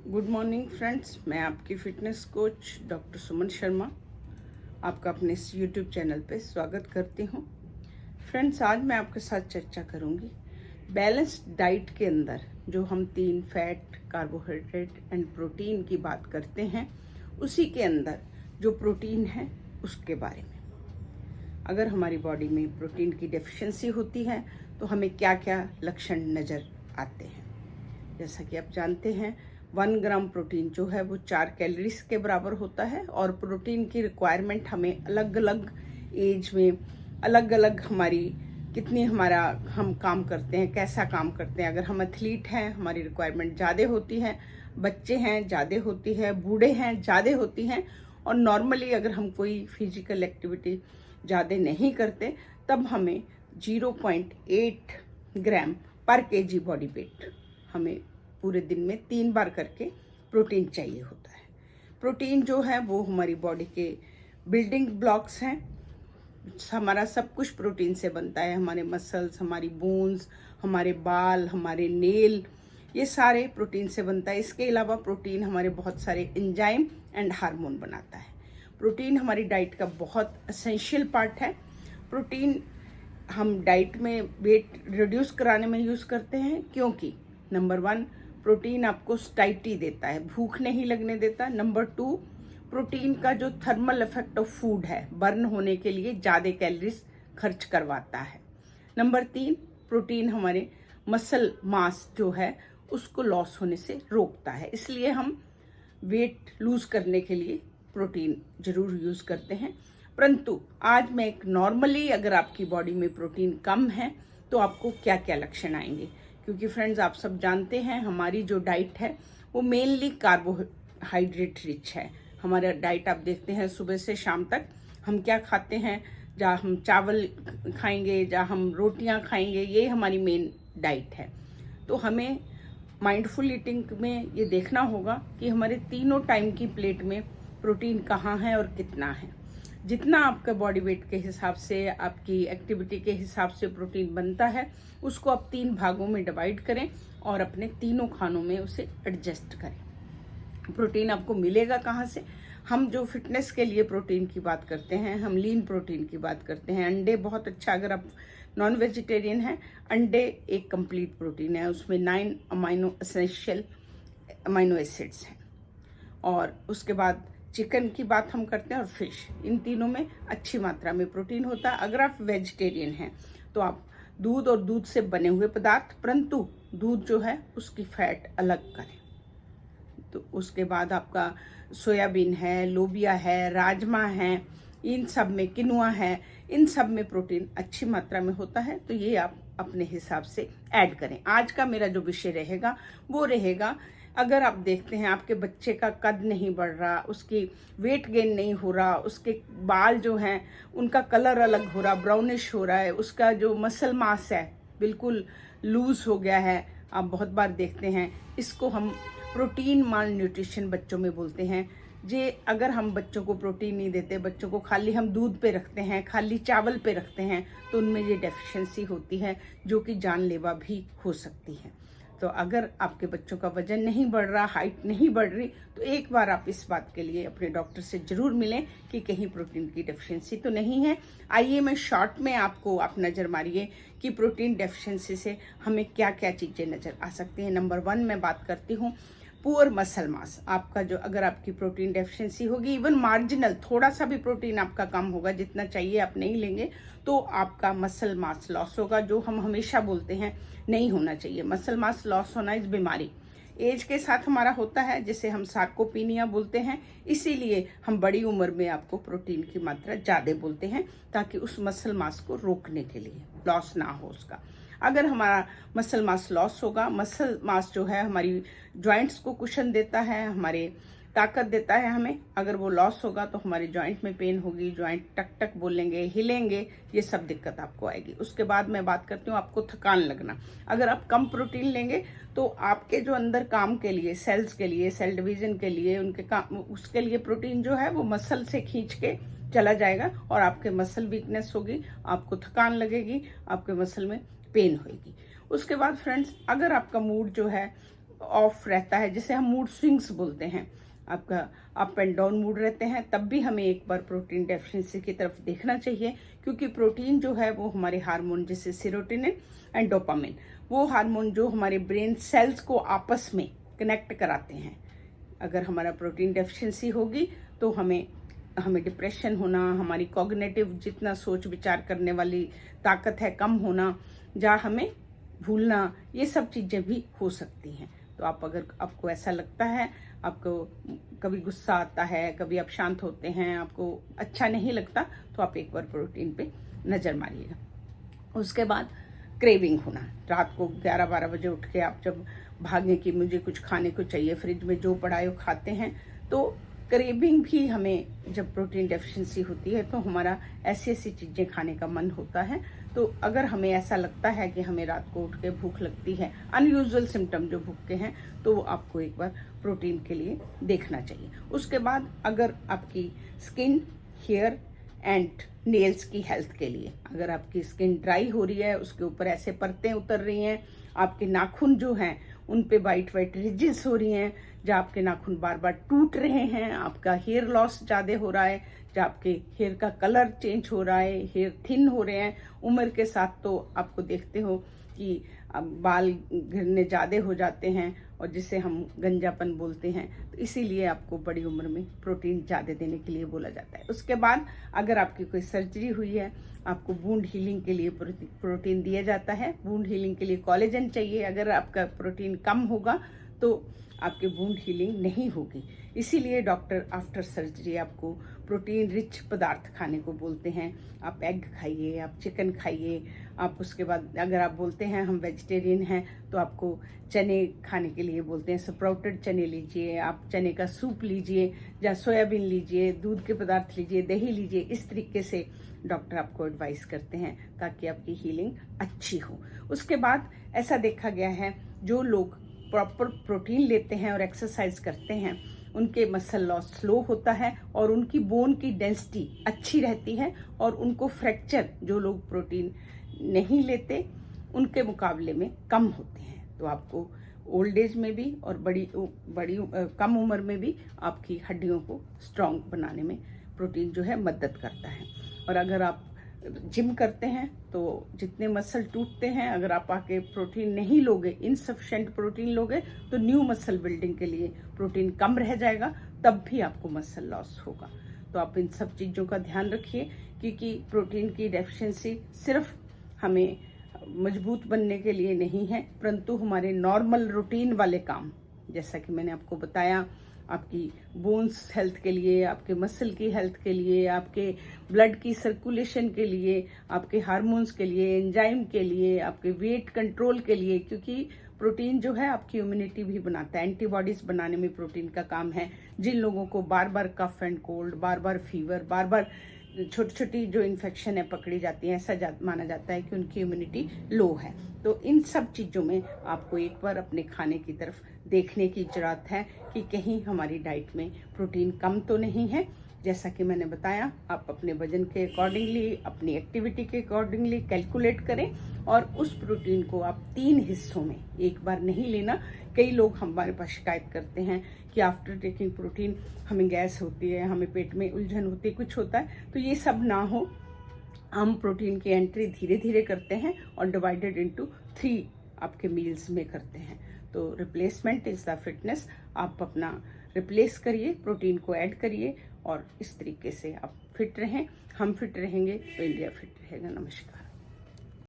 Good morning friends, मैं आपकी fitness coach doctor Suman Sharma आपका अपने इस यूट्यूब चैनल पे स्वागत करती हूँ। फ्रेंड्स, आज मैं आपके साथ चर्चा करूँगी बैलेंस्ड डाइट के अंदर जो हम 3 फैट, कार्बोहाइड्रेट एंड प्रोटीन की बात करते हैं, उसी के अंदर जो प्रोटीन है उसके बारे में। अगर हमारी बॉडी में प्रोटीन की डेफिशिएंसी होती है तो हमें क्या क्या लक्षण नज़र आते हैं। जैसा कि आप जानते हैं, 1 ग्राम प्रोटीन जो है वो 4 कैलोरीज के बराबर होता है और प्रोटीन की रिक्वायरमेंट हमें अलग अलग एज में, अलग अलग हम काम करते हैं, कैसा काम करते हैं। अगर हम एथलीट हैं, हमारी रिक्वायरमेंट ज़्यादा होती है, बच्चे हैं ज़्यादा होती है, बूढ़े हैं ज़्यादा होती हैं, और नॉर्मली अगर हम कोई फिजिकल एक्टिविटी ज़्यादा नहीं करते तब हमें 0.8 ग्राम पर केजी बॉडी वेट हमें पूरे दिन में 3 बार करके प्रोटीन चाहिए होता है। प्रोटीन जो है वो हमारी बॉडी के बिल्डिंग ब्लॉक्स हैं। हमारा सब कुछ प्रोटीन से बनता है। हमारे मसल्स, हमारी बोन्स, हमारे बाल, हमारे नेल, ये सारे प्रोटीन से बनता है। इसके अलावा प्रोटीन हमारे बहुत सारे एंजाइम एंड हार्मोन बनाता है। प्रोटीन हमारी डाइट का बहुत एसेंशियल पार्ट है। प्रोटीन हम डाइट में वेट रिड्यूस कराने में यूज़ करते हैं, क्योंकि नंबर 1, प्रोटीन आपको स्टाइटी देता है, भूख नहीं लगने देता। नंबर 2, प्रोटीन का जो थर्मल इफेक्ट ऑफ फूड है, बर्न होने के लिए ज़्यादा कैलोरीज खर्च करवाता है। नंबर 3, प्रोटीन हमारे मसल मास जो है उसको लॉस होने से रोकता है। इसलिए हम वेट लूज करने के लिए प्रोटीन जरूर यूज़ करते हैं। परंतु आज मैं एक नॉर्मली, अगर आपकी बॉडी में प्रोटीन कम है तो आपको क्या क्या लक्षण आएंगे, क्योंकि फ्रेंड्स आप सब जानते हैं हमारी जो डाइट है वो मेनली कार्बोहाइड्रेट रिच है। हमारा डाइट आप देखते हैं सुबह से शाम तक हम क्या खाते हैं, जहाँ हम चावल खाएंगे, जहाँ हम रोटियां खाएंगे, ये हमारी मेन डाइट है। तो हमें माइंडफुल ईटिंग में ये देखना होगा कि हमारे तीनों टाइम की प्लेट में प्रोटीन कहाँ है और कितना है। जितना आपका बॉडी वेट के हिसाब से, आपकी एक्टिविटी के हिसाब से प्रोटीन बनता है, उसको आप 3 भागों में डिवाइड करें और अपने तीनों खानों में उसे एडजस्ट करें। प्रोटीन आपको मिलेगा कहाँ से? हम जो फिटनेस के लिए प्रोटीन की बात करते हैं, हम लीन प्रोटीन की बात करते हैं। अंडे बहुत अच्छा, अगर आप नॉन वेजिटेरियन हैं, अंडे एक कंप्लीट प्रोटीन है, उसमें 9 एसेंशियल अमाइनो एसिड्स हैं। और उसके बाद चिकन की बात हम करते हैं और फिश, इन तीनों में अच्छी मात्रा में प्रोटीन होता है। अगर आप वेजिटेरियन हैं तो आप दूध और दूध से बने हुए पदार्थ, परंतु दूध जो है उसकी फैट अलग करें। तो उसके बाद आपका सोयाबीन है, लोबिया है, राजमा है, इन सब में, किनुआ है, इन सब में प्रोटीन अच्छी मात्रा में होता है। तो ये आप अपने हिसाब से ऐड करें। आज का मेरा जो विषय रहेगा वो रहेगा, अगर आप देखते हैं आपके बच्चे का कद नहीं बढ़ रहा, उसकी वेट गेन नहीं हो रहा, उसके बाल जो हैं उनका कलर अलग हो रहा, ब्राउनिश हो रहा है, उसका जो मसल मास है बिल्कुल लूज हो गया है, आप बहुत बार देखते हैं, इसको हम प्रोटीन माल न्यूट्रिशन बच्चों में बोलते हैं। जे अगर हम बच्चों को प्रोटीन नहीं देते, बच्चों को खाली हम दूध पे रखते हैं, खाली चावल पे रखते हैं, तो उनमें ये डेफिशिएंसी होती है जो कि जानलेवा भी हो सकती है। तो अगर आपके बच्चों का वजन नहीं बढ़ रहा, हाइट नहीं बढ़ रही, तो एक बार आप इस बात के लिए अपने डॉक्टर से जरूर मिलें कि कहीं प्रोटीन की डेफिशिएंसी तो नहीं है। आइए मैं शॉर्ट में आपको आप नज़र मारिए कि प्रोटीन डेफिशिएंसी से हमें क्या क्या चीज़ें नज़र आ सकती हैं। नंबर 1 मैं बात करती हूँ पुअर मसल मास। आपका जो, अगर आपकी प्रोटीन डेफिशिएंसी होगी, इवन मार्जिनल थोड़ा सा भी प्रोटीन आपका कम होगा, जितना चाहिए आप नहीं लेंगे, तो आपका मसल मास लॉस होगा, जो हम हमेशा बोलते हैं नहीं होना चाहिए। मसल मास लॉस होना इस बीमारी एज के साथ हमारा होता है, जिसे हम सार्कोपीनिया बोलते हैं। इसीलिए हम बड़ी उम्र में आपको प्रोटीन की मात्रा ज़्यादा बोलते हैं, ताकि उस मसल मास को रोकने के लिए, लॉस ना हो उसका। अगर हमारा मसल मास लॉस होगा, मसल मास जो है हमारी जॉइंट्स को कुशन देता है, हमारे ताकत देता है हमें, अगर वो लॉस होगा तो हमारे जॉइंट में पेन होगी, जॉइंट टक टक बोलेंगे, हिलेंगे, ये सब दिक्कत आपको आएगी। उसके बाद मैं बात करती हूँ आपको थकान लगना। अगर आप कम प्रोटीन लेंगे तो आपके जो अंदर काम के लिए, सेल्स के लिए, सेल डिवीजन के लिए, उनके काम, उसके लिए प्रोटीन जो है वो मसल से खींच के चला जाएगा और आपके मसल वीकनेस होगी, आपको थकान लगेगी, आपके मसल में पेन होगी। उसके बाद फ्रेंड्स, अगर आपका मूड जो है ऑफ रहता है, जिसे हम मूड स्विंग्स बोलते हैं, आपका अप एंड डाउन मूड रहते हैं, तब भी हमें एक बार प्रोटीन डेफिशिएंसी की तरफ देखना चाहिए। क्योंकि प्रोटीन जो है वो हमारे हार्मोन जैसे सेरोटोनिन एंड डोपामिन, वो हार्मोन जो हमारे ब्रेन सेल्स को आपस में कनेक्ट कराते हैं, अगर हमारा प्रोटीन डेफिशिएंसी होगी तो हमें डिप्रेशन होना, हमारी कॉग्निटिव जितना सोच विचार करने वाली ताकत है कम होना, या हमें भूलना, ये सब चीज़ें भी हो सकती हैं। तो अगर आपको ऐसा लगता है, आपको कभी गुस्सा आता है, कभी आप शांत होते हैं, आपको अच्छा नहीं लगता, तो आप एक बार प्रोटीन पे नज़र मारिएगा। उसके बाद क्रेविंग होना, रात को 11-12 बजे उठ के आप जब भागें कि मुझे कुछ खाने को चाहिए, फ्रिज में जो पड़ा है वो खाते हैं, तो क्रेविंग भी हमें, जब प्रोटीन डेफिशिएंसी होती है तो हमारा ऐसी ऐसी चीज़ें खाने का मन होता है। तो अगर हमें ऐसा लगता है कि हमें रात को उठ के भूख लगती है, अनयूजुअल सिम्टम जो भूख के हैं, तो आपको एक बार प्रोटीन के लिए देखना चाहिए। उसके बाद अगर आपकी स्किन, हेयर एंड नेल्स की हेल्थ के लिए, अगर आपकी स्किन ड्राई हो रही है, उसके ऊपर ऐसे परतें उतर रही हैं, आपके नाखून जो हैं उन पे वाइट रिजेस हो रही हैं, जहाँ आपके नाखून बार बार टूट रहे हैं, आपका हेयर लॉस ज़्यादा हो रहा है, जहाँ आपके हेयर का कलर चेंज हो रहा है, हेयर थिन हो रहे हैं उम्र के साथ, तो आपको देखते हो कि बाल गिरने ज़्यादा हो जाते हैं, और जिसे हम गंजापन बोलते हैं। तो इसीलिए आपको बड़ी उम्र में प्रोटीन ज़्यादा देने के लिए बोला जाता है। उसके बाद अगर आपकी कोई सर्जरी हुई है, आपको वुंड हीलिंग के लिए प्रोटीन दिया जाता है। वुंड हीलिंग के लिए कोलेजन चाहिए, अगर आपका प्रोटीन कम होगा तो आपकी वुंड हीलिंग नहीं होगी। इसीलिए डॉक्टर आफ्टर सर्जरी आपको प्रोटीन रिच पदार्थ खाने को बोलते हैं। आप एग खाइए, आप चिकन खाइए, आप उसके बाद अगर आप बोलते हैं हम वेजिटेरियन हैं तो आपको चने खाने के लिए बोलते हैं, स्प्राउटेड चने लीजिए, आप चने का सूप लीजिए, या सोयाबीन लीजिए, दूध के पदार्थ लीजिए, दही लीजिए। इस तरीके से डॉक्टर आपको एडवाइस करते हैं ताकि आपकी हीलिंग अच्छी हो। उसके बाद ऐसा देखा गया है, जो लोग प्रॉपर प्रोटीन लेते हैं और एक्सरसाइज करते हैं, उनके मसल लॉस स्लो होता है और उनकी बोन की डेंसिटी अच्छी रहती है, और उनको फ्रैक्चर जो लोग प्रोटीन नहीं लेते उनके मुकाबले में कम होते हैं। तो आपको ओल्ड एज में भी और कम उम्र में भी आपकी हड्डियों को स्ट्रांग बनाने में प्रोटीन जो है मदद करता है। और अगर आप जिम करते हैं तो जितने मसल टूटते हैं, अगर आप आके प्रोटीन नहीं लोगे, इनसफिशिएंट प्रोटीन लोगे, तो न्यू मसल बिल्डिंग के लिए प्रोटीन कम रह जाएगा, तब भी आपको मसल लॉस होगा। तो आप इन सब चीज़ों का ध्यान रखिए, क्योंकि प्रोटीन की डेफिशिएंसी सिर्फ हमें मजबूत बनने के लिए नहीं है, परंतु हमारे नॉर्मल रूटीन वाले काम, जैसा कि मैंने आपको बताया, आपकी बोन्स हेल्थ के लिए, आपके मसल की हेल्थ के लिए, आपके ब्लड की सर्कुलेशन के लिए, आपके हार्मोन्स के लिए, एंजाइम के लिए, आपके वेट कंट्रोल के लिए, क्योंकि प्रोटीन जो है आपकी इम्यूनिटी भी बनाता है, एंटीबॉडीज बनाने में प्रोटीन का काम है। जिन लोगों को बार बार कफ एंड कोल्ड, बार बार फीवर, बार बार छोटी छोटी जो इन्फेक्शन है पकड़ी जाती है, ऐसा माना जाता है कि उनकी इम्यूनिटी लो है। तो इन सब चीज़ों में आपको एक बार अपने खाने की तरफ देखने की जरूरत है कि कहीं हमारी डाइट में प्रोटीन कम तो नहीं है। जैसा कि मैंने बताया, आप अपने वजन के अकॉर्डिंगली, अपनी एक्टिविटी के अकॉर्डिंगली कैलकुलेट करें, और उस प्रोटीन को आप 3 हिस्सों में एक बार नहीं लेना। कई लोग हमारे पास शिकायत करते हैं कि आफ्टर टेकिंग प्रोटीन हमें गैस होती है, हमें पेट में उलझन होती है, कुछ होता है। तो ये सब ना हो, हम प्रोटीन की एंट्री धीरे धीरे करते हैं और डिवाइडेड इनटू 3 आपके मील्स में करते हैं। तो रिप्लेसमेंट इज द फिटनेस। आप अपना रिप्लेस करिए, प्रोटीन को ऐड करिए, और इस तरीके से आप फिट रहें। हम फिट रहेंगे तो इंडिया फिट रहेगा। नमस्कार।